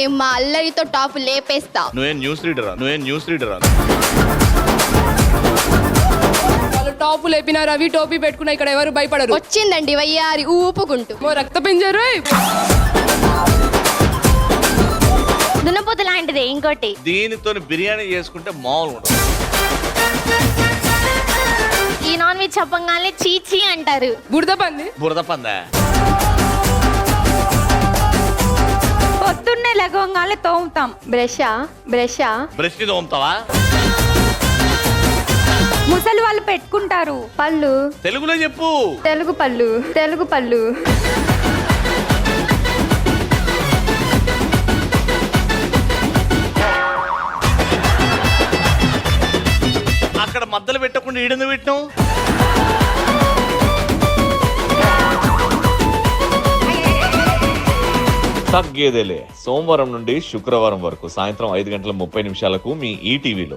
నేను మా అల్లరితో టాప్ లేపేస్తా. నువ్వేం న్యూస్ రీడరా? వాళ్ళు టాపు లేపినా రవి టోపీ పెట్టుకున్నా ఇక్కడ ఎవరు భయపడరు. వచ్చిందండి వయ్యారి ఊపుకుంటూ. రక్త పింజరు దున్నపోతు లాంటిదే ఇంకోటి. దీనితో బిర్యానీ చేసుకుంటే మామూలు. ఈ నాన్ వెజ్ చెప్పగానే చీచీ అంటారు. బురద పందా పొద్దున్నే లెగవంగానే తోముతాం. బ్రష్ తోముతావా? ముసలి వాళ్ళు పెట్టుకుంటారు. పళ్ళు. తెలుగులో చెప్పు. తెలుగు పళ్ళు. అక్కడ మద్దలు పెట్టకుండా ఈడెందు పెట్టినావు? తగ్గేదేలే. సోమవారం నుండి శుక్రవారం వరకు సాయంత్రం 5:30 మీ ఈటీవీలో.